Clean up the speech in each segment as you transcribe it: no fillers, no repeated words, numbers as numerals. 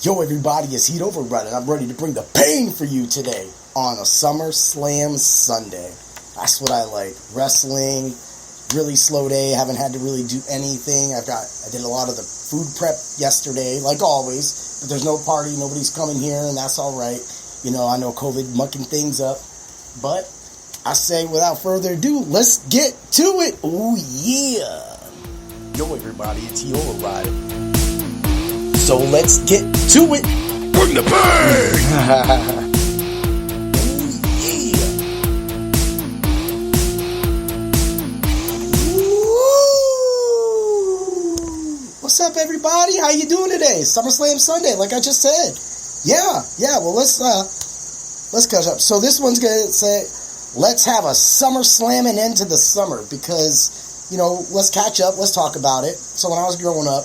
Yo, everybody, it's Heat Overrun, and I'm ready to bring the pain for you today on a Summerslam Sunday. That's what I like. Wrestling, really slow day. Haven't had to really do anything. I did a lot of the food prep yesterday, like always. But there's no party. Nobody's coming here, and that's all right. You know, I know COVID mucking things up. But I say, without further ado, let's get to it. Oh, yeah. Yo, everybody, it's Heat Overrun. So let's get to it. Bring the bang! What's up, everybody? How you doing today? SummerSlam Sunday, like I just said. Yeah. Well, let's catch up. So this one's gonna say, let's have a SummerSlam and end to the summer because, you know, let's catch up. Let's talk about it. So when I was growing up,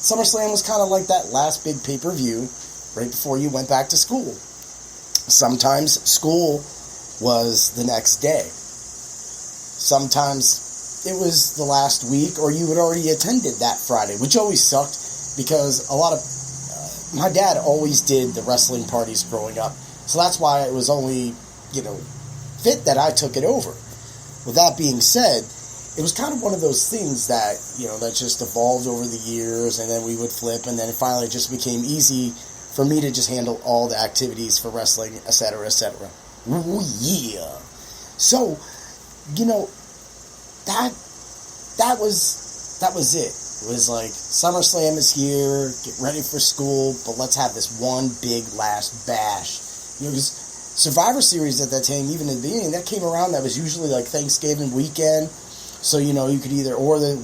SummerSlam was kind of like that last big pay-per-view right before you went back to school. Sometimes school was the next day. Sometimes it was the last week, or you had already attended that Friday, which always sucked because a lot of my dad always did the wrestling parties growing up. So that's why it was only, fit that I took it over. With that being said, it was kind of one of those things that, that just evolved over the years, and then we would flip, and then it finally just became easy for me to just handle all the activities for wrestling, etc., etc. Ooh, yeah. So, that was it. It was like, SummerSlam is here, get ready for school, but let's have this one big last bash. Because Survivor Series at that time, even in the beginning, that came around, that was usually like Thanksgiving weekend. So, you could either, or the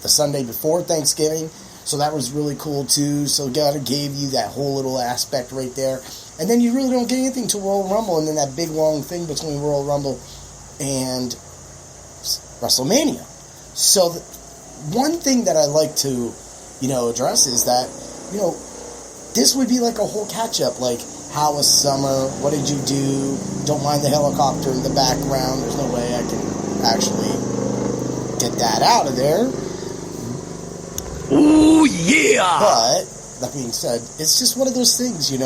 Sunday before Thanksgiving. So that was really cool, too. So God gave you that whole little aspect right there. And then you really don't get anything to Royal Rumble, and then that big, long thing between Royal Rumble and WrestleMania. So one thing that I like to, address is that, this would be like a whole catch-up. Like, how was summer? What did you do? Don't mind the helicopter in the background. There's no way I can actually get that out of there. Ooh, yeah! But, that being said, it's just one of those things, It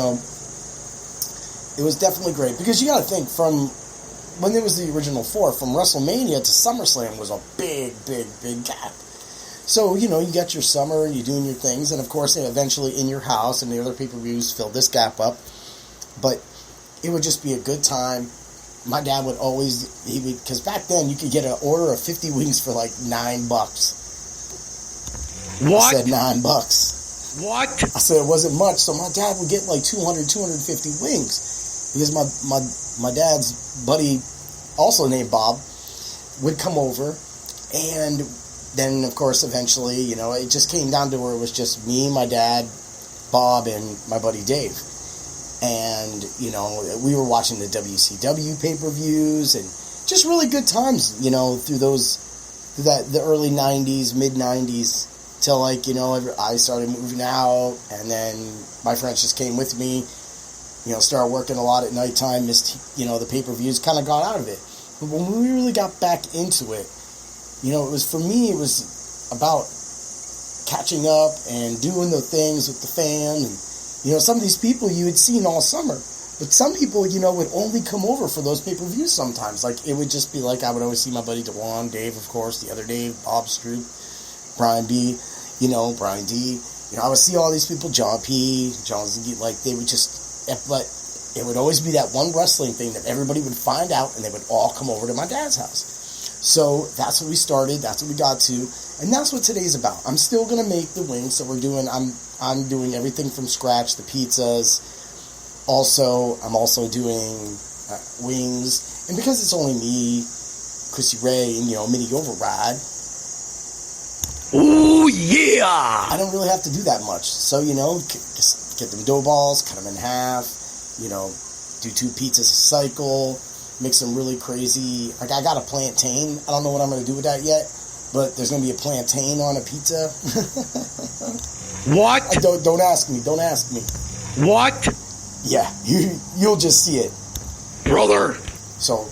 was definitely great. Because you gotta think, from when there was the original four, from WrestleMania to SummerSlam was a big, big, big gap. So, you got your summer, and you're doing your things, and of course, eventually in your house, and the other pay-per-views filled this gap up. But it would just be a good time. My dad would always, because back then you could get an order of 50 wings for like $9. What? I said $9. What? I said it wasn't much, so my dad would get like 200, 250 wings. Because my dad's buddy, also named Bob, would come over, and then, of course, eventually, it just came down to where it was just me, my dad, Bob, and my buddy Dave. And, we were watching the WCW pay-per-views and just really good times, through the early 90s, mid-90s, till, I started moving out, and then my friends just came with me, started working a lot at nighttime, missed, the pay-per-views, kind of got out of it. But when we really got back into it, it was about catching up and doing the things with the fam, and some of these people you had seen all summer. But some people, would only come over for those pay-per-views sometimes. Like, it would just be like, I would always see my buddy DeJuan, Dave, of course, the other Dave, Bob Stroop, Brian B., Brian D. I would see all these people, John P., John Z., like, they would just, but it would always be that one wrestling thing that everybody would find out, and they would all come over to my dad's house. So that's what we started, that's what we got to, and that's what today's about. I'm still going to make the wings, so I'm doing everything from scratch, the pizzas. I'm also doing wings. And because it's only me, Chrissy Ray, and, Mini Override. Ooh, yeah! I don't really have to do that much. So, just get them dough balls, cut them in half, do 2 pizzas a cycle, make some really crazy, like I got a plantain. I don't know what I'm going to do with that yet, but there's going to be a plantain on a pizza. What? Don't ask me. What? Yeah, you'll just see it. Brother! So,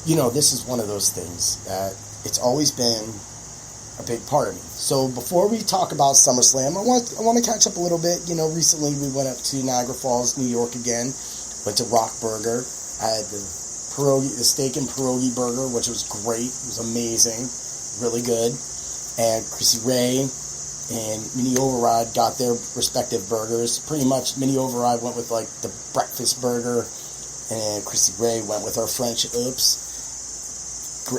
this is one of those things that it's always been a big part of me. So before we talk about SummerSlam, I want to catch up a little bit. You know, recently we went up to Niagara Falls, New York again. Went to Rock Burger. I had the steak and pierogi burger, which was great. It was amazing, really good. And Chrissy Ray and Mini Override got their respective burgers. Pretty much, Mini Override went with like the breakfast burger, and Chrissy Ray went with our French oops.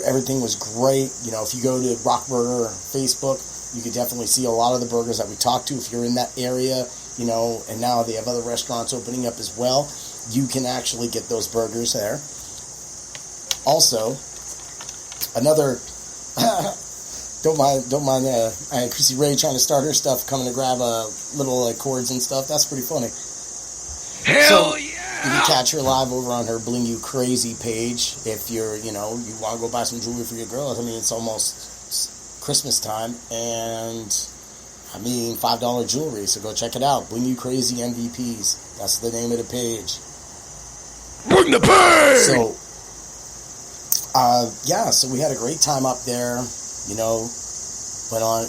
Everything was great. You know, if you go to Rock Burger Facebook, you could definitely see a lot of the burgers that we talked to. If you're in that area, you know, and now they have other restaurants opening up as well, you can actually get those burgers there. Also, another don't mind Chrissy Ray trying to start her stuff, coming to grab a little cords and stuff. That's pretty funny. Hell yeah! You can catch her live over on her Bling You Crazy page if you're, you know, you want to go buy some jewelry for your girl. I mean, it's almost Christmas time, and I mean, $5 jewelry, so go check it out. Bling You Crazy MVPs. That's the name of the page. Bring the pain! So, so we had a great time up there. You know, went on,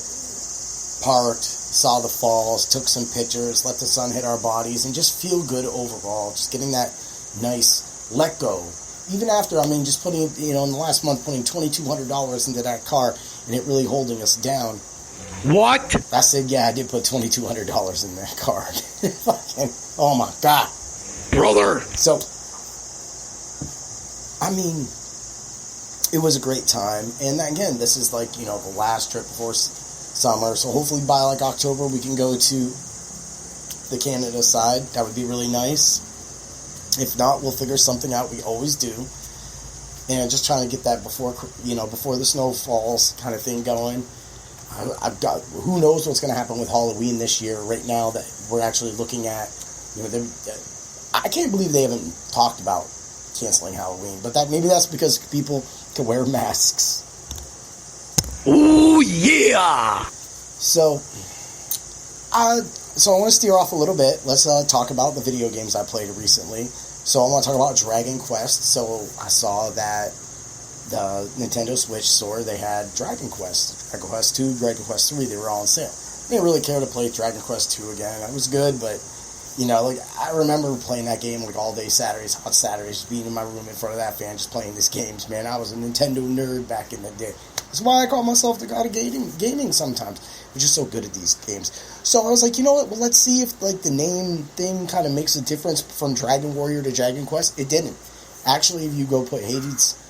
parked, saw the falls, took some pictures, let the sun hit our bodies, and just feel good overall. Just getting that nice let go. Even after, I mean, just putting, you know, in the last month, putting $2,200 into that car, and it really holding us down. What? I said, yeah, I did put $2,200 in that car. Fucking, oh my God. Brother. So, I mean, it was a great time. And again, this is like, you know, the last trip before summer. So hopefully by like October, we can go to the Canada side. That would be really nice. If not, we'll figure something out. We always do. And just trying to get that before the snow falls kind of thing going. I've got, who knows what's going to happen with Halloween this year. Right now that we're actually looking at, you know, I can't believe they haven't talked about canceling Halloween. But maybe that's because people can wear masks. Ooh, yeah! So I want to steer off a little bit. Let's talk about the video games I played recently. So I want to talk about Dragon Quest. So I saw that the Nintendo Switch store, they had Dragon Quest 2, Dragon Quest 3, they were all on sale. I didn't really care to play Dragon Quest 2 again. It was good, but, you know, like, I remember playing that game, like, all day Saturdays, hot Saturdays, just being in my room in front of that fan, just playing these games, man. I was a Nintendo nerd back in the day. That's why I call myself the god of gaming sometimes. I'm just so good at these games. So I was like, you know what, well, let's see if, like, the name thing kind of makes a difference from Dragon Warrior to Dragon Quest. It didn't. Actually, if you go put Hades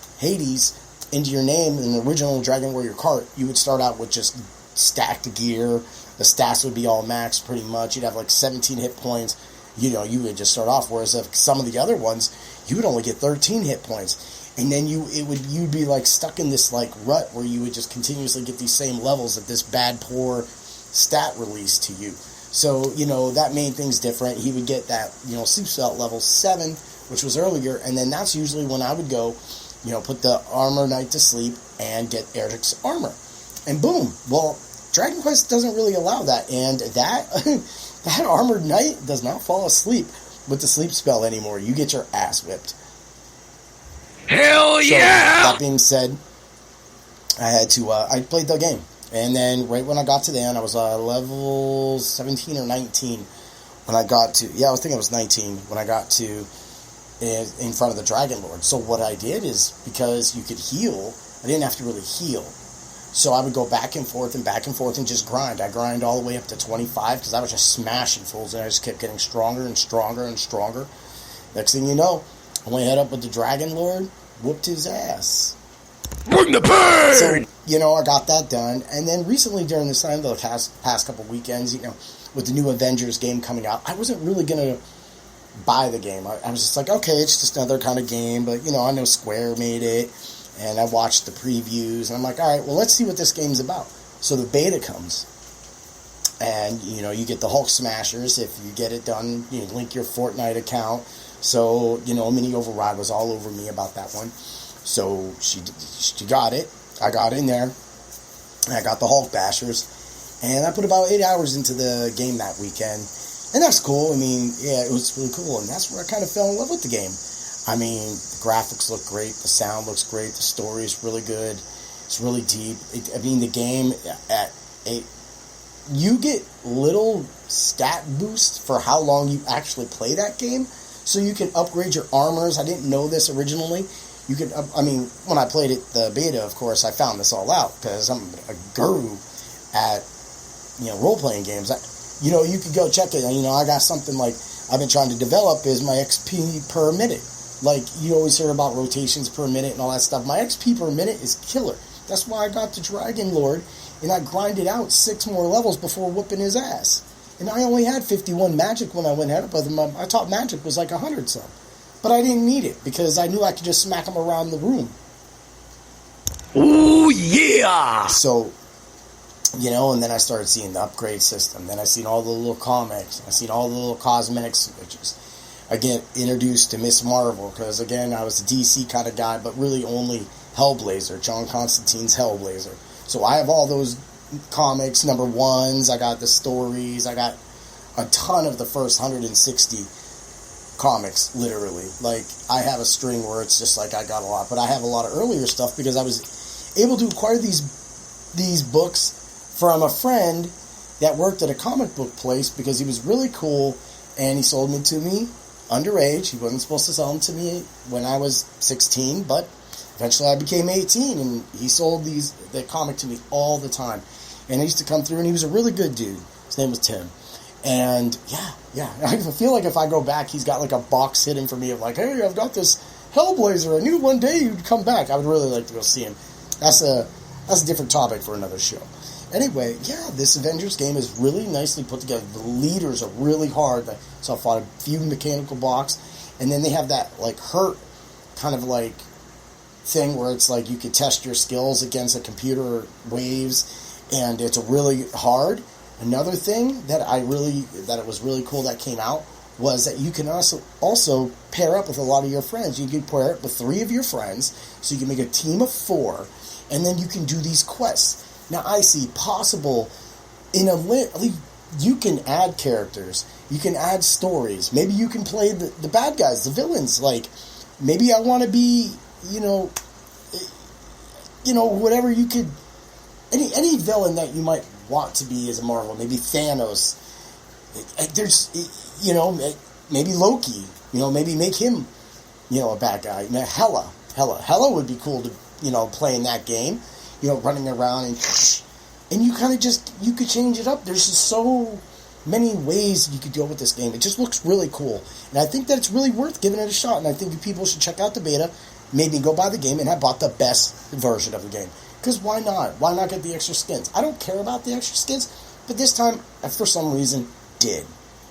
into your name in the original Dragon Warrior cart, you would start out with just stacked gear. The stats would be all maxed pretty much. You'd have like 17 hit points. You know, you would just start off. Whereas if some of the other ones, you would only get 13 hit points. And then you'd be like stuck in this like rut where you would just continuously get these same levels of this bad, poor stat release to you. So, you know, that made things different. He would get that, you know, sleep spell level 7, which was earlier, and then that's usually when I would go, you know, put the Armor Knight to sleep and get Eric's armor. And boom. Well, Dragon Quest doesn't really allow that, and that Armored Knight does not fall asleep with the sleep spell anymore. You get your ass whipped. Hell yeah! So, that being said, I had to, I played the game. And then right when I got to the end, I was level 17 or 19 when I got to, I was thinking it was 19 when I got to in front of the Dragon Lord. So what I did is, because you could heal, I didn't have to really heal. So I would go back and forth and just grind. I grind all the way up to 25 because I was just smashing fools, and I just kept getting stronger and stronger and stronger. Next thing you know, I went head up with the Dragon Lord, whooped his ass. Bring the pain! So, you know, I got that done. And then recently during this time, the past couple weekends, you know, with the new Avengers game coming out, I wasn't really going to buy the game. I was just like, okay, it's just another kind of game, but, you know, I know Square made it, and I watched the previews, and I'm like, all right, well, let's see what this game's about. So the beta comes, and, you know, you get the Hulk Smashers. If you get it done, you link your Fortnite account. So, you know, Mini Override was all over me about that one. So she got it. I got in there, and I got the Hulk Bashers, and I put about 8 hours into the game that weekend. And that's cool. I mean, yeah, it was really cool. And that's where I kind of fell in love with the game. I mean, the graphics look great. The sound looks great. The story is really good. It's really deep. The game you get little stat boosts for how long you actually play that game, so you can upgrade your armors. I didn't know this originally. You can, when I played it, the beta, of course, I found this all out because I'm a guru at, role-playing games. You could go check it. I got something like I've been trying to develop is my XP per minute. Like, you always hear about rotations per minute and all that stuff. My XP per minute is killer. That's why I got the Dragon Lord, and I grinded out 6 more levels before whooping his ass. And I only had 51 magic when I went ahead with him. I thought magic was like 100 some. But I didn't need it, because I knew I could just smack him around the room. Ooh, yeah! So, and then I started seeing the upgrade system. Then I seen all the little comics. I seen all the little cosmetic switches. I get introduced to Miss Marvel, because, again, I was a DC kind of guy, but really only Hellblazer, John Constantine's Hellblazer. So I have all those comics, number ones. I got the stories. I got a ton of the first 160 comics, literally. Like, I have a string where it's just like I got a lot, but I have a lot of earlier stuff because I was able to acquire these books from a friend that worked at a comic book place because he was really cool, and he sold me to me underage. He wasn't supposed to sell them to me when I was 16, but eventually I became 18, and he sold the comic to me all the time. And I used to come through, and he was a really good dude. His name was Tim. And, yeah. I feel like if I go back, he's got like a box hidden for me of like, hey, I've got this Hellblazer. I knew one day you'd come back. I would really like to go see him. That's a different topic for another show. Anyway, yeah, this Avengers game is really nicely put together. The leaders are really hard. So I fought a few mechanical blocks. And then they have that, like, hurt kind of, like, thing where it's like you could test your skills against a computer waves. And it's really hard. Another thing that it was really cool that came out was that you can also pair up with a lot of your friends. You can pair up with 3 of your friends, so you can make a team of 4, and then you can do these quests. Now, I see possible you can add characters, you can add stories. Maybe you can play the bad guys, the villains. Like, maybe I want to be, whatever you could. Any villain that you might want to be as a Marvel, maybe Thanos. There's, maybe Loki. Maybe make him, a bad guy. Now, Hela would be cool to, play in that game. Running around and you kind of you could change it up. There's just so many ways you could go with this game. It just looks really cool, and I think that it's really worth giving it a shot. And I think people should check out the beta, maybe go buy the game, and have bought the best version of the game. Because why not? Why not get the extra skins? I don't care about the extra skins, but this time, I, for some reason, did.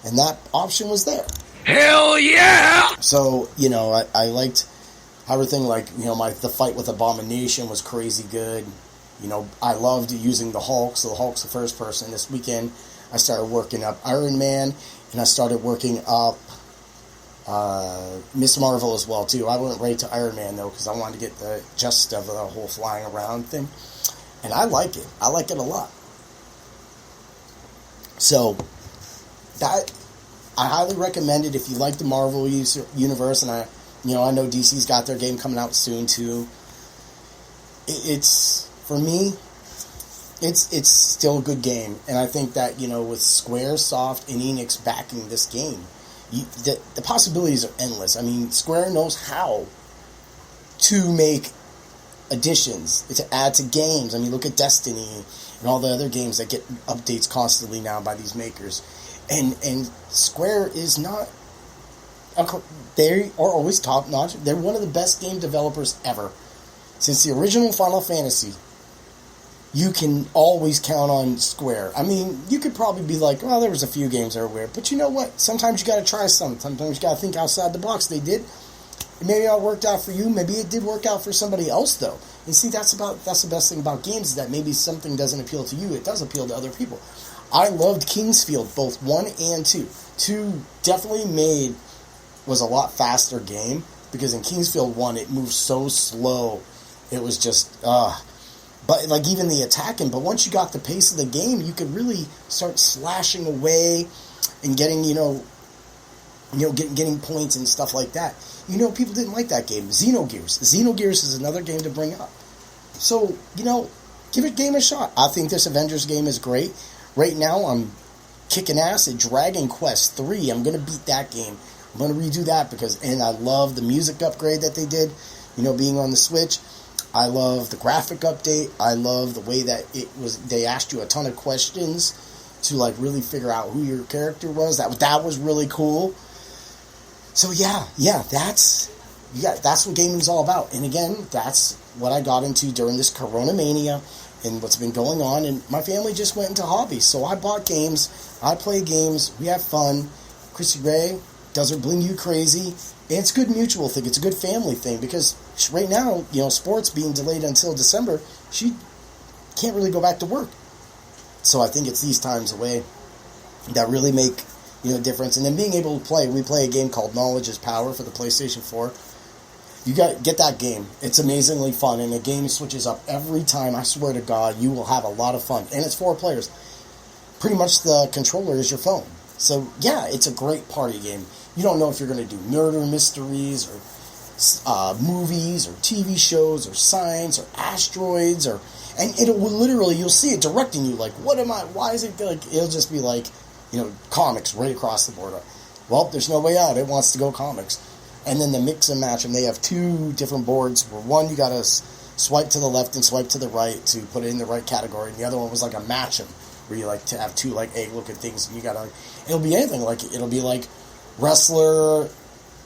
And that option was there. Hell yeah! So, I liked everything. Like, the fight with Abomination was crazy good. I loved using the Hulk, so the Hulk's the first person. This weekend, I started working up Iron Man, and I started working up Miss Marvel as well, too. I went right to Iron Man, though, because I wanted to get the gist of the whole flying around thing. And I like it. I like it a lot. So, I highly recommend it if you like the Marvel universe, and I know DC's got their game coming out soon, too. It's, for me, it's still a good game. And I think that, with Squaresoft and Enix backing this game, the possibilities are endless. I mean, Square knows how to make additions, to add to games. I mean, look at Destiny and all the other games that get updates constantly now by these makers. And Square is not... They are always top-notch. They're one of the best game developers ever. Since the original Final Fantasy, you can always count on Square. I mean, you could probably be like, well, there was a few games that are weird. But you know what? Sometimes you got to try something. Sometimes you got to think outside the box. They did. Maybe it worked out for you. Maybe it did work out for somebody else, though. And see, that's the best thing about games, is that maybe something doesn't appeal to you. It does appeal to other people. I loved Kingsfield, both 1 and 2. 2 definitely was a lot faster game, because in Kingsfield 1, it moved so slow. It was just, but like even the attacking, but once you got the pace of the game, you could really start slashing away and getting, getting points and stuff like that. People didn't like that game. Xenogears is another game to bring up. So, give it game a shot. I think this Avengers game is great. Right now, I'm kicking ass at Dragon Quest 3. I'm going to beat that game. I'm going to redo that and I love the music upgrade that they did, being on the Switch. I love the graphic update. I love the way that they asked you a ton of questions to really figure out who your character was. That was really cool. So yeah, that's what gaming's all about. And again, that's what I got into during this Coronamania and what's been going on. And my family just went into hobbies. So I bought games. I play games. We have fun. Chrissy Ray does her bling you crazy. And it's a good mutual thing. It's a good family thing because right now, sports being delayed until December, she can't really go back to work. So I think it's these times away that really make a difference. And then being able to play, we play a game called Knowledge is Power for the PlayStation 4. You get that game. It's amazingly fun, and the game switches up every time. I swear to God, you will have a lot of fun. And it's 4 players. Pretty much the controller is your phone. So yeah, it's a great party game. You don't know if you're going to do murder mysteries or movies or TV shows or science or asteroids and it will literally, you'll see it directing you why is it it'll just be comics right across the board. Well, there's no way out. It wants to go comics. And then the mix and match them. They have 2 different boards where one you got to swipe to the left and swipe to the right to put it in the right category. And the other one was a match 'em where you to have 2 egg-looking things. And you got to, it'll be anything. It'll be wrestler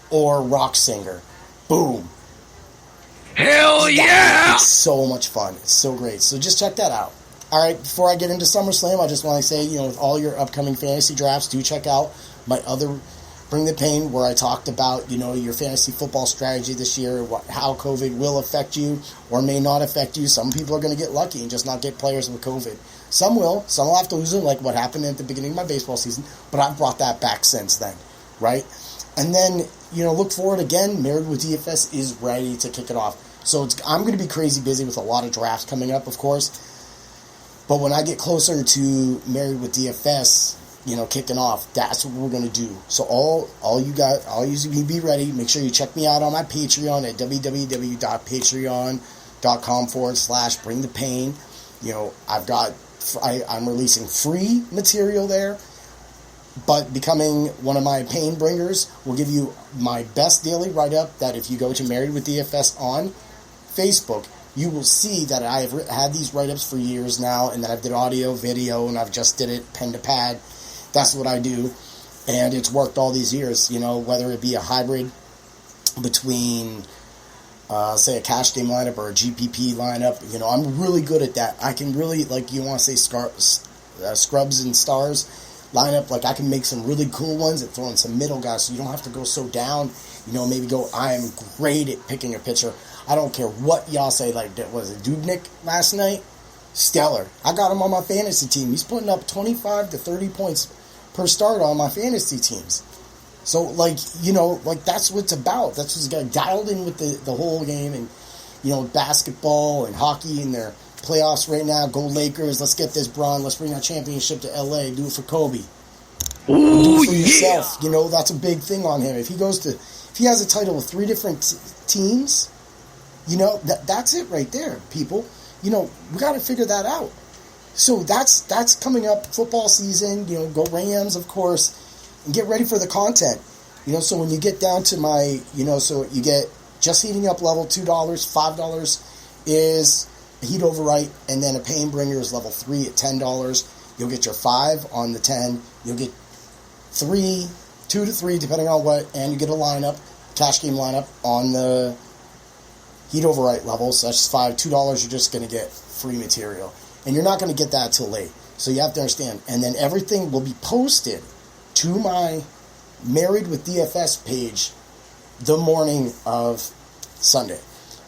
or rock singer. Boom. Hell yeah! It's so much fun. It's so great. So just check that out. All right, before I get into Summerslam, I just want to say, with all your upcoming fantasy drafts, do check out my other Bring the Pain, where I talked about, your fantasy football strategy this year, how COVID will affect you or may not affect you. Some people are going to get lucky and just not get players with COVID. Some will. Some will have to lose it, like what happened at the beginning of my baseball season. But I've brought that back since then, right? And then, look forward again. Married with DFS is ready to kick it off. So I'm going to be crazy busy with a lot of drafts coming up, of course. But when I get closer to Married with DFS, kicking off, that's what we're going to do. So all you be ready. Make sure you check me out on my Patreon at www.patreon.com/bringthepain. I'm releasing free material there. But becoming one of my pain bringers will give you my best daily write-up that if you go to Married with DFS on Facebook, you will see that I have had these write-ups for years now, and that I've did audio, video, and I've just did it pen to pad. That's what I do, and it's worked all these years, whether it be a hybrid between, say, a cash game lineup or a GPP lineup. I'm really good at that. I can really, you want to say scrubs and stars lineup, I can make some really cool ones and throw in some middle guys so you don't have to go so down, I am great at picking a pitcher. I don't care what y'all say, was it Dubnik last night? Stellar. I got him on my fantasy team. He's putting up 25 to 30 points per start on my fantasy teams. So, that's what it's about. That's what's got dialed in with the whole game and, basketball and hockey and their playoffs right now. Go Lakers. Let's get this, Bron. Let's bring that championship to L.A. Do it for Kobe. Ooh, do it for yourself. Yeah. That's a big thing on him. If he has a title with 3 different teams, that's it right there, people. We got to figure that out. So that's coming up, football season. Go Rams, of course, and get ready for the content. So when you get down to my, so you get just heating up level $2, $5 is a heat overwrite, and then a pain bringer is level 3 at $10. You'll get your 5 on the 10. You'll get 2 to 3, depending on what, and you get a lineup, cash game lineup on the heat overwrite level. So that's $5, $2. You're just going to get free material, and you're not going to get that till late. So you have to understand. And then everything will be posted to my Married with DFS page the morning of Sunday.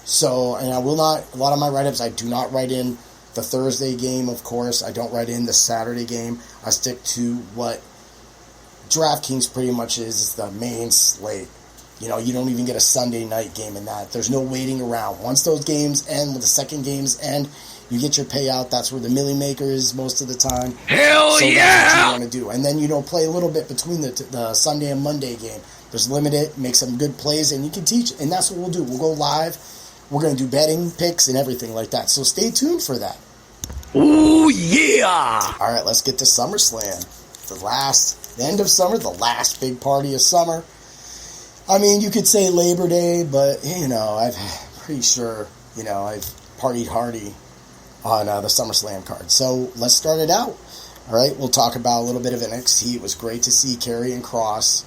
So, and I will not, a lot of my write-ups, I do not write in the Thursday game, of course. I don't write in the Saturday game. I stick to what DraftKings pretty much is the main slate. You don't even get a Sunday night game in that. There's no waiting around. Once those games end, when the second games end, you get your payout. That's where the Millie Maker is most of the time. Hell so yeah! That's what you want to do. And then, play a little bit between the Sunday and Monday game. There's limited, make some good plays, and you can teach. And that's what we'll do. We'll go live We're going to do betting picks and everything like that. So stay tuned for that. Ooh, yeah! All right, let's get to SummerSlam. The end of summer, the last big party of summer. I mean, you could say Labor Day, but, I'm pretty sure, I've partied hardy on the SummerSlam card. So let's start it out. All right, we'll talk about a little bit of NXT. It was great to see Karrion and Kross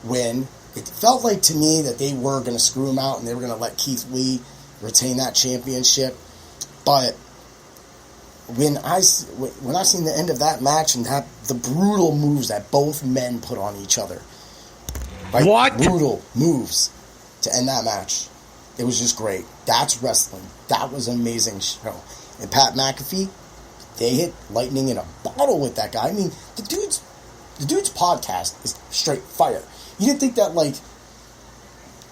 win. It felt like to me that they were going to screw him out and they were going to let Keith Lee retain that championship. But when I seen the end of that match and the brutal moves that both men put on each other, right? What? Brutal moves to end that match. It was just great. That's wrestling. That was an amazing show. And Pat McAfee, they hit lightning in a bottle with that guy. I mean, the dude's podcast is straight fire. You didn't think that,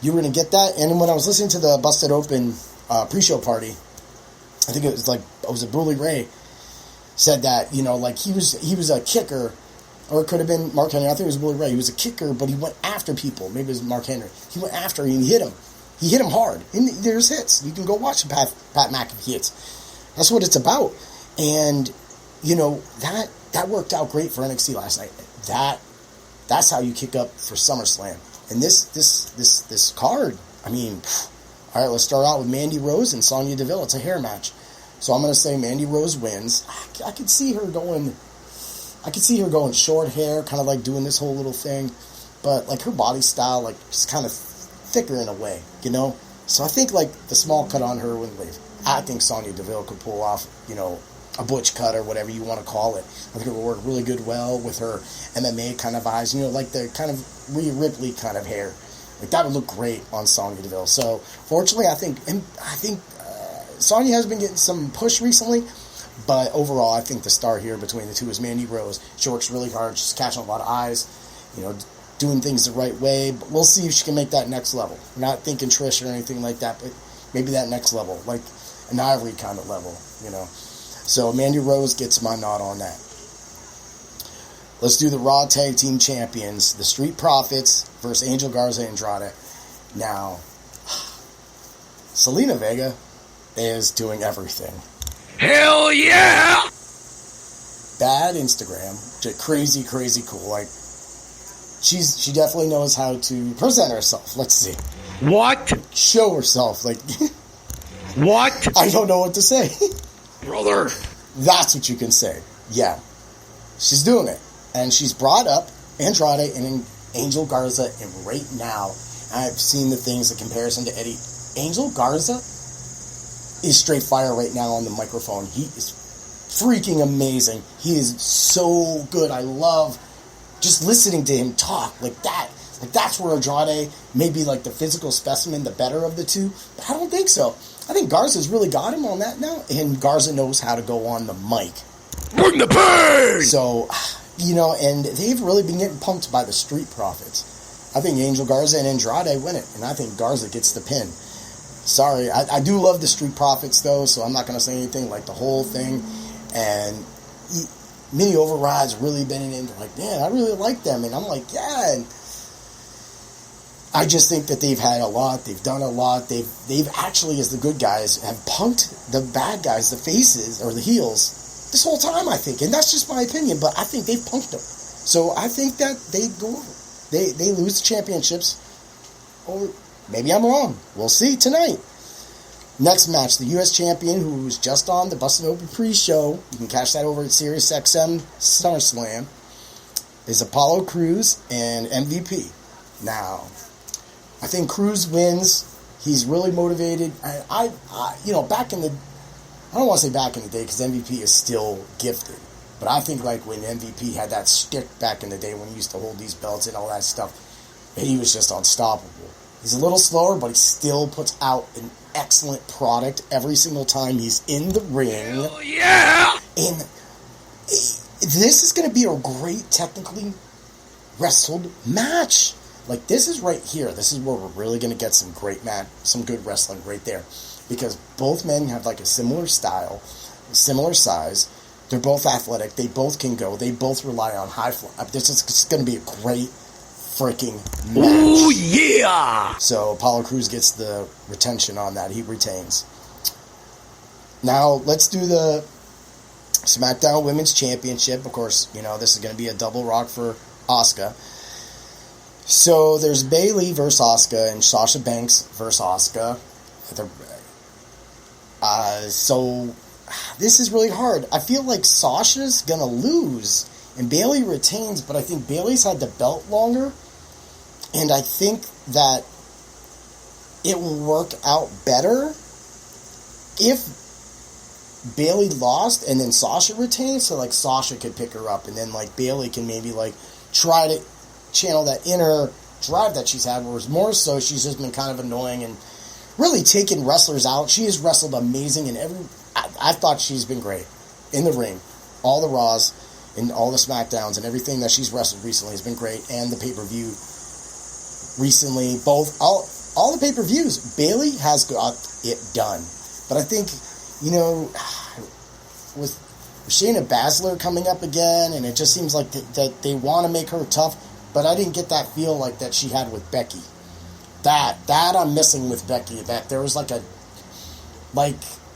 you were going to get that? And when I was listening to the Busted Open pre-show party, I think it was a Bully Ray said that, he was a kicker, or it could have been Mark Henry. I think it was Bully Ray. He was a kicker, but he went after people. Maybe it was Mark Henry. He went after him and he hit him. He hit him hard. And there's hits. You can go watch the Pat McAfee hits. That's what it's about. And, that worked out great for NXT last night. That's how you kick up for SummerSlam. And this card, I mean, all right, let's start out with Mandy Rose and Sonya Deville. It's a hair match. So I'm going to say Mandy Rose wins. I could see her going short hair, kind of like doing this whole little thing. But, her body style, just kind of thicker in a way, So I think, the small cut on her wouldn't leave. I think Sonya Deville could pull off, a butch cut or whatever you want to call it. I think it would work really good well with her MMA kind of eyes, the kind of Rhea Ripley kind of hair. That would look great on Sonya Deville. So, fortunately, I think Sonya has been getting some push recently, but overall, I think the star here between the two is Mandy Rose. She works really hard. She's catching a lot of eyes, doing things the right way. But we'll see if she can make that next level. I'm not thinking Trish or anything like that, but maybe that next level, like an Ivory kind of level, So Mandy Rose gets my nod on that. Let's do the Raw Tag Team Champions, the Street Profits versus Angel Garza and Andrade. Now, Selena Vega is doing everything. Hell yeah! Bad Instagram, just crazy cool. She definitely knows how to present herself. Let's see. What? Show herself. What? I don't know what to say. Brother. That's what you can say. Yeah. She's doing it. And she's brought up Andrade and Angel Garza, and right now, I've seen the things, the comparison to Eddie. Angel Garza is straight fire right now on the microphone. He is freaking amazing. He is so good. I love just listening to him talk like that. That's where Andrade may be the physical specimen, the better of the two. But I don't think so. I think Garza's really got him on that now, and Garza knows how to go on the mic. Bring the pain! So, and they've really been getting pumped by the Street Profits. I think Angel Garza and Andrade win it, and I think Garza gets the pin. Sorry, I do love the Street Profits, though, so I'm not going to say anything the whole thing. And Mini Override's really been in it, man, I really like them. And I'm yeah, and I just think that they've had a lot, they've done a lot, they've actually, as the good guys, have punked the bad guys, the faces, or the heels, this whole time, I think. And that's just my opinion, but I think they've punked them. So I think that they go over. They lose the championships, or maybe I'm wrong. We'll see tonight. Next match, the U.S. champion, who was just on the Busted Open pre-show, you can catch that over at SiriusXM SummerSlam, is Apollo Crews and MVP. Now, I think Crews wins. He's really motivated. I back in the, I don't want to say back in the day because MVP is still gifted, but I think when MVP had that stick back in the day when he used to hold these belts and all that stuff, he was just unstoppable. He's a little slower, but he still puts out an excellent product every single time he's in the ring. Hell yeah! And this is going to be a great technically wrestled match. This is right here. This is where we're really going to get some great some good wrestling right there. Because both men have a similar style, similar size. They're both athletic. They both can go. They both rely on high fly. This is going to be a great, freaking match. Oh, yeah! So Apollo Crews gets the retention on that. He retains. Now, let's do the SmackDown Women's Championship. Of course, this is going to be a double rock for Asuka. So there's Bayley versus Asuka and Sasha Banks versus Asuka. So this is really hard. I feel like Sasha's going to lose and Bayley retains, but I think Bayley's had the belt longer. And I think that it will work out better if Bayley lost and then Sasha retained, so like Sasha could pick her up and then like Bayley can maybe like try to channel that inner drive that she's had, whereas more so she's just been kind of annoying and really taking wrestlers out. She has wrestled amazing in I thought she's been great in the ring. All the Raws and all the SmackDowns and everything that she's wrestled recently has been great, and the pay-per-view recently, all the pay-per-views, Bayley has got it done. But I think, with Shayna Baszler coming up again, and it just seems like that they want to make her tough, but I didn't get that feel like that she had with Becky. That I'm missing with Becky, that there was like a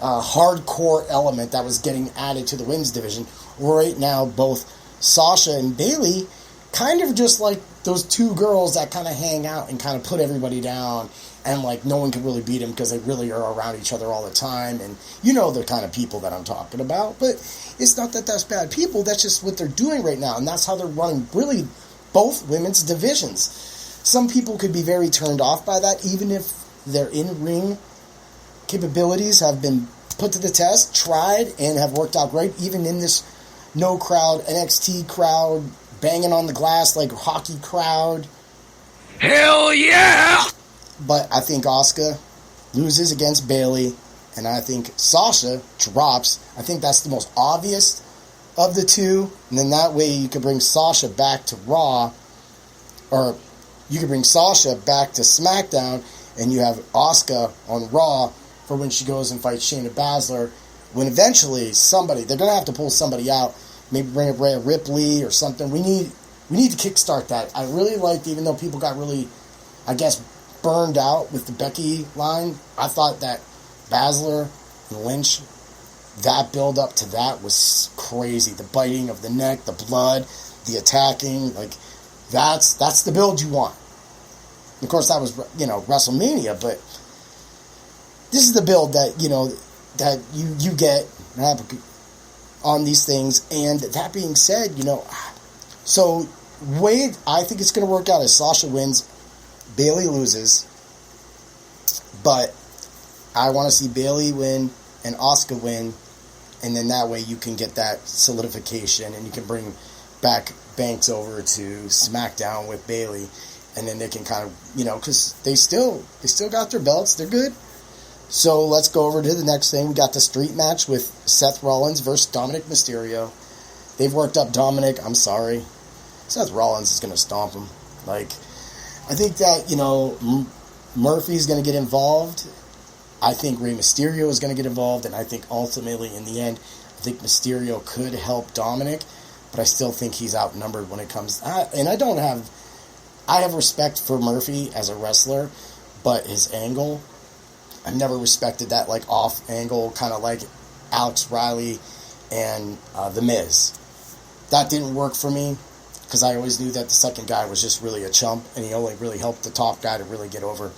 hardcore element that was getting added to the women's division. Right now, both Sasha and Bayley kind of just like those two girls that kind of hang out and kind of put everybody down, and like no one can really beat them because they really are around each other all the time, and the kind of people that I'm talking about. But it's not that that's bad people, that's just what they're doing right now, and that's how they're running really both women's divisions. Some people could be very turned off by that, even if their in-ring capabilities have been put to the test, tried, and have worked out great, even in this no-crowd NXT crowd, banging on the glass like hockey crowd. Hell yeah! But I think Asuka loses against Bayley, and I think Sasha drops. I think that's the most obvious of the two, and then that way you could bring Sasha back to Raw, or you could bring Sasha back to SmackDown, and you have Asuka on Raw for when she goes and fights Shayna Baszler, when eventually they're going to have to pull somebody out, maybe bring up Rhea Ripley or something. We need to kickstart that. I really liked, even though people got really, I guess, burned out with the Becky line, I thought that Baszler and Lynch, that build up to that was crazy. The biting of the neck, the blood, the attacking, like that's the build you want. Of course, that was WrestleMania, but this is the build that that you get on these things. And that being said, so way I think it's going to work out is Sasha wins, Bayley loses, but I want to see Bayley win and Asuka win, and then that way you can get that solidification, and you can bring back Banks over to SmackDown with Bayley, and then they can kind of, because they still got their belts, they're good. So let's go over to the next thing. We got the street match with Seth Rollins versus Dominic Mysterio. They've worked up Dominic. I'm sorry. Seth Rollins is going to stomp him. I think that, Murphy's going to get involved. I think Rey Mysterio is going to get involved. And I think ultimately, in the end, I think Mysterio could help Dominic. But I still think he's outnumbered when it comes... And I have respect for Murphy as a wrestler, but his angle... I've never respected that, off angle, kind of like Alex Riley and The Miz. That didn't work for me, because I always knew that the second guy was just really a chump, and he only really helped the top guy to really get over.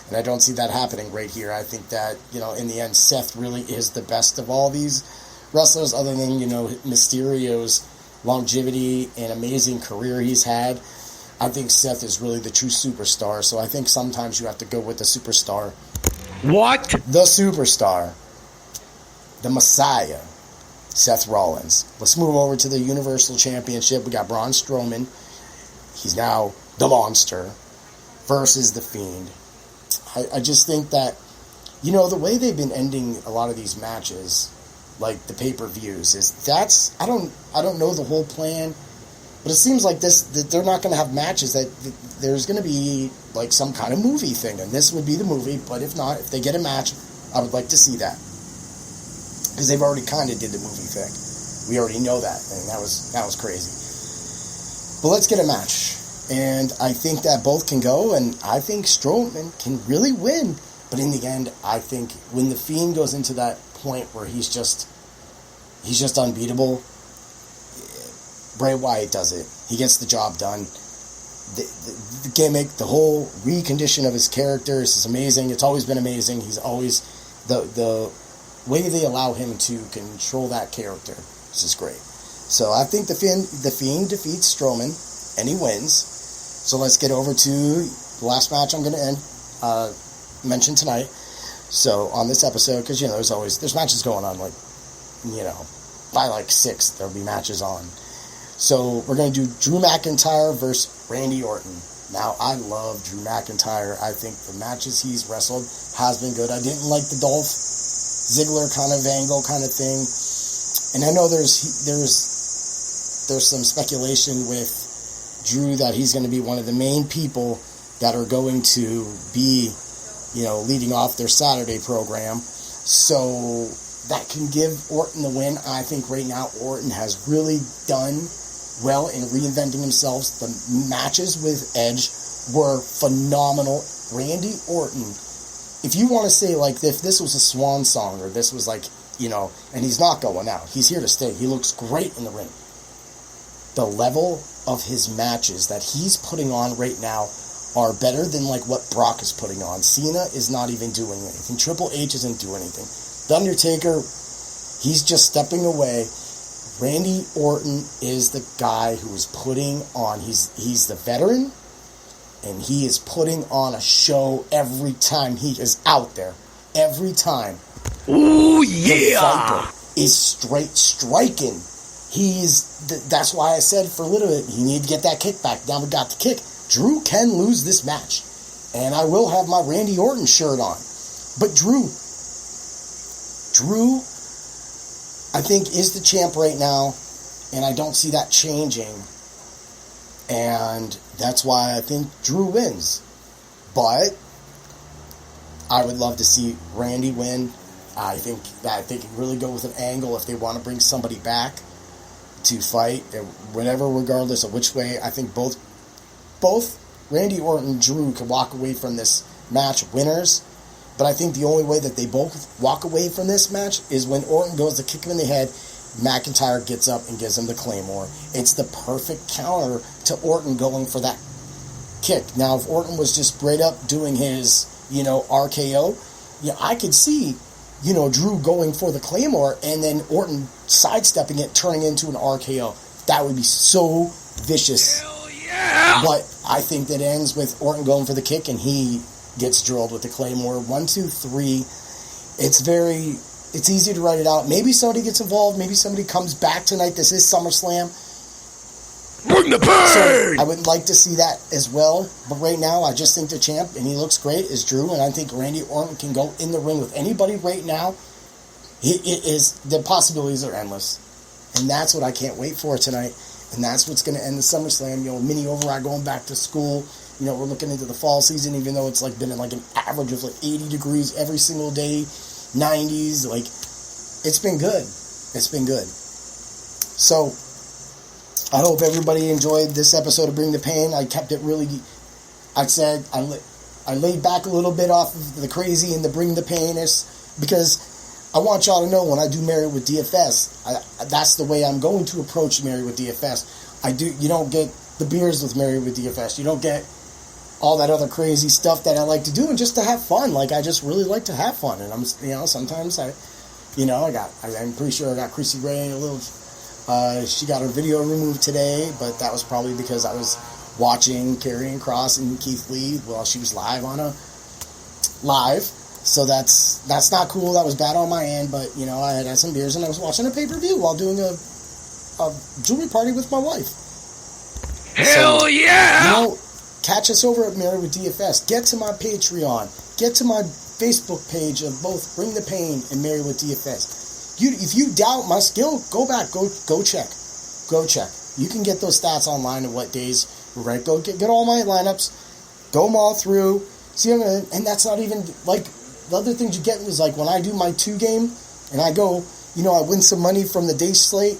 And I don't see that happening right here. I think that, in the end, Seth really is the best of all these wrestlers, other than, Mysterio's longevity and amazing career he's had. I think Seth is really the true superstar, so I think sometimes you have to go with the superstar. What? The superstar. The Messiah. Seth Rollins. Let's move over to the Universal Championship. We got Braun Strowman. He's now the Monster versus The Fiend. I just think that, the way they've been ending a lot of these matches, like the pay-per-views, I don't know the whole plan, but it seems like that they're not going to have matches, that there's going to be some kind of movie thing, and this would be the movie. But if not, if they get a match, I would like to see that, because they've already kind of did the movie thing. We already know that, and that was crazy. But let's get a match. And I think that both can go, and I think Strowman can really win. But in the end, I think when The Fiend goes into that point where he's just unbeatable, Bray Wyatt does it. He gets the job done. The gimmick, the whole recondition of his characters is amazing. It's always been amazing. He's always the way they allow him to control that character is just great. So I think the Fiend defeats Strowman and he wins. So let's get over to the last match I'm going to mention tonight. So on this episode, because there's matches going on by 6 there'll be matches on. So we're going to do Drew McIntyre versus Randy Orton. Now, I love Drew McIntyre. I think the matches he's wrestled has been good. I didn't like the Dolph Ziggler kind of angle kind of thing. And I know there's some speculation with Drew that he's going to be one of the main people that are going to be, leading off their Saturday program. So that can give Orton the win. I think right now Orton has really done well in reinventing himself. The matches with Edge were phenomenal. Randy Orton, if you want to say if this was a swan song or this was and he's not going out, he's here to stay. He looks great in the ring. The level of his matches that he's putting on right now are better than what Brock is putting on. Cena is not even doing anything. Triple H isn't doing anything. The Undertaker, he's just stepping away. Randy Orton is the guy who is putting on, he's the veteran, and he is putting on a show every time he is out there. Every time. Ooh, yeah! The Viper is straight striking. That's why I said for a little bit, he needed to get that kick back. Now we got the kick. Drew can lose this match. And I will have my Randy Orton shirt on. But Drew, I think, is the champ right now, and I don't see that changing. And that's why I think Drew wins. But I would love to see Randy win. I think that they can really go with an angle if they want to bring somebody back to fight, whatever, regardless of which way. I think both Randy Orton and Drew can walk away from this match winners. But I think the only way that they both walk away from this match is when Orton goes to kick him in the head, McIntyre gets up and gives him the Claymore. It's the perfect counter to Orton going for that kick. Now, if Orton was just straight up doing his, RKO, I could see, Drew going for the Claymore and then Orton sidestepping it, turning into an RKO. That would be so vicious. Hell yeah! But I think that ends with Orton going for the kick and he gets drilled with the Claymore. 1, 2, 3. It's easy to write it out. Maybe somebody gets involved. Maybe somebody comes back tonight. This is SummerSlam. Bring the pain! So I would like to see that as well. But right now, I just think the champ, and he looks great, is Drew. And I think Randy Orton can go in the ring with anybody right now. The possibilities are endless. And that's what I can't wait for tonight. And that's what's going to end the SummerSlam. Mini override going back to school. We're looking into the fall season, even though it's been an average of 80 degrees every single day, 90s. It's been good. It's been good. So I hope everybody enjoyed this episode of Bring the Pain. I kept it really, I laid back a little bit off of the crazy and the Bring the Pain-ness because I want y'all to know when I do Married with DFS, that's the way I'm going to approach Married with DFS. You don't get the beers with Married with DFS. You don't get all that other crazy stuff that I like to do, and just to have fun. I just really like to have fun, and sometimes I'm pretty sure I got Chrissy Ray a little. She got her video removed today, but that was probably because I was watching Karrion Kross and Keith Lee while she was live on a live. So that's not cool. That was bad on my end, but I had some beers and I was watching a pay-per-view while doing a jewelry party with my wife. Hell yeah! Catch us over at Married with DFS. Get to my Patreon. Get to my Facebook page of both Bring the Pain and Married with DFS. If you doubt my skill, go back. Go check. Go check. You can get those stats online and what days we're right. Go get all my lineups. Go them all through. See, and that's not even the other things you get is when I do my 2 game and I go, I win some money from the day slate.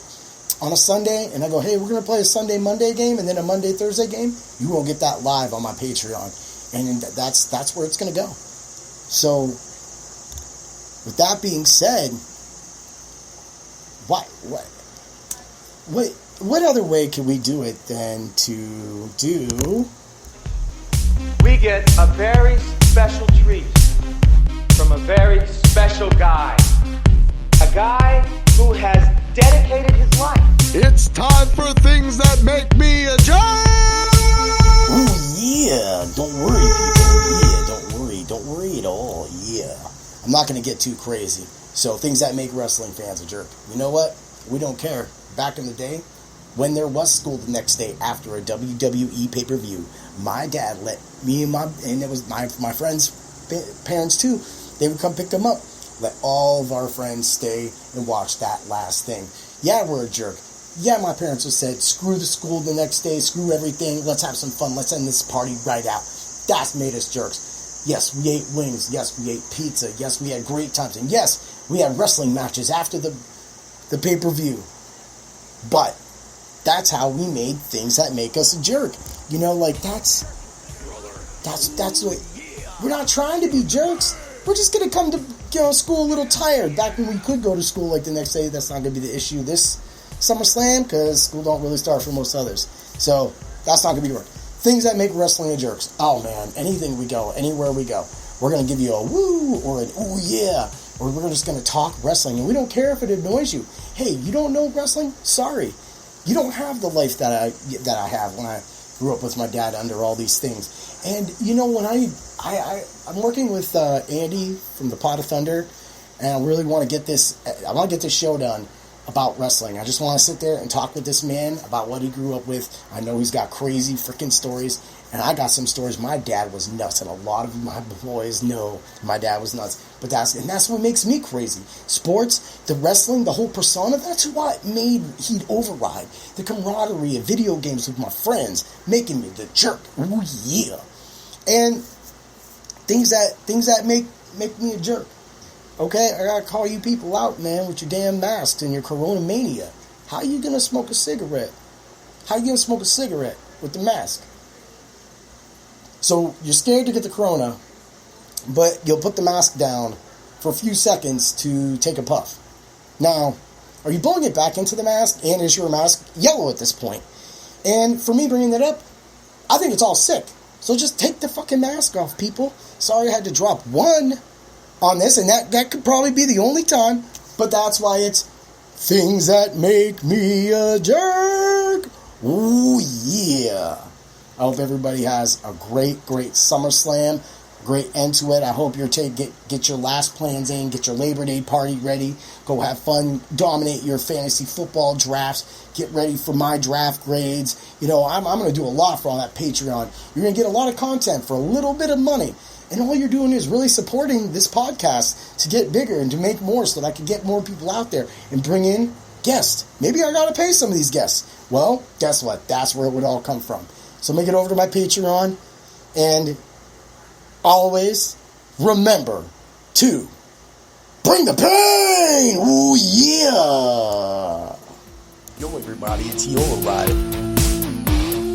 on a Sunday, and I go, hey, we're going to play a Sunday-Monday game and then a Monday-Thursday game, you will get that live on my Patreon. And that's where it's going to go. So, with that being said, what other way can we do it than to do... We get a very special treat from a very special guy. A guy who has dedicated his life. It's time for things that make me a jerk! Ooh, yeah. Don't worry, people. Yeah, don't worry at all. Yeah. I'm not going to get too crazy. So, things that make wrestling fans a jerk. You know what? We don't care. Back in the day, when there was school the next day after a WWE pay-per-view, my dad let me and it was my friends' parents too, they would come pick them up. Let all of our friends stay and watch that last thing. Yeah, we're a jerk. Yeah, my parents would say, screw the school the next day, screw everything, let's have some fun, let's end this party right out. That's made us jerks. Yes, we ate wings. Yes, we ate pizza. Yes, we had great times. And yes, we had wrestling matches after the pay-per-view. But that's how we made things that make us a jerk. You know, like that's what, we're not trying to be jerks. We're just going to come to school a little tired. Back when we could go to school like the next day, that's not going to be the issue this Summerslam, because school don't really start for most others. So that's not going to be the work. Things that make wrestling a jerks. Oh man, anything we go, anywhere we go, we're going to give you a woo or an ooh yeah, or we're just going to talk wrestling, and we don't care if it annoys you. Hey, you don't know wrestling? Sorry. You don't have the life that I have when I grew up with my dad under all these things. And you know, when I'm working with Andy from the Pot of Thunder, and I really want to get this. I want to get this show done about wrestling. I just want to sit there and talk with this man about what he grew up with. I know he's got crazy freaking stories, and I got some stories. My dad was nuts, and a lot of my boys know my dad was nuts. But that's what makes me crazy. Sports, the wrestling, the whole persona, that's what made Heat override. The camaraderie of video games with my friends, making me the jerk. Ooh yeah. And things that make me a jerk. Okay, I gotta call you people out, man, with your damn masks and your Coronamania. How are you gonna smoke a cigarette? How are you gonna smoke a cigarette with the mask? So you're scared to get the corona, but you'll put the mask down for a few seconds to take a puff. Now, are you blowing it back into the mask? And is your mask yellow at this point? And for me bringing that up, I think it's all sick. So just take the fucking mask off, people. Sorry I had to drop one on this, and that could probably be the only time, but that's why it's things that make me a jerk. Ooh, yeah. I hope everybody has a great SummerSlam, great end to it. I hope you're get your last plans in, get your Labor Day party ready, go have fun, dominate your fantasy football drafts, get ready for my draft grades. You know, I'm going to do a lot for all that Patreon. You're going to get a lot of content for a little bit of money. And all you're doing is really supporting this podcast to get bigger and to make more so that I can get more people out there and bring in guests. Maybe I got to pay some of these guests. Well, guess what? That's where it would all come from. So make it over to my Patreon. And always remember to bring the pain. Ooh, yeah. Yo, everybody, it's Yola Rider.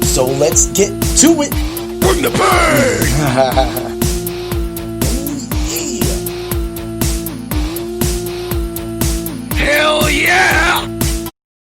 So let's get to it. Bring the pain! Hell yeah!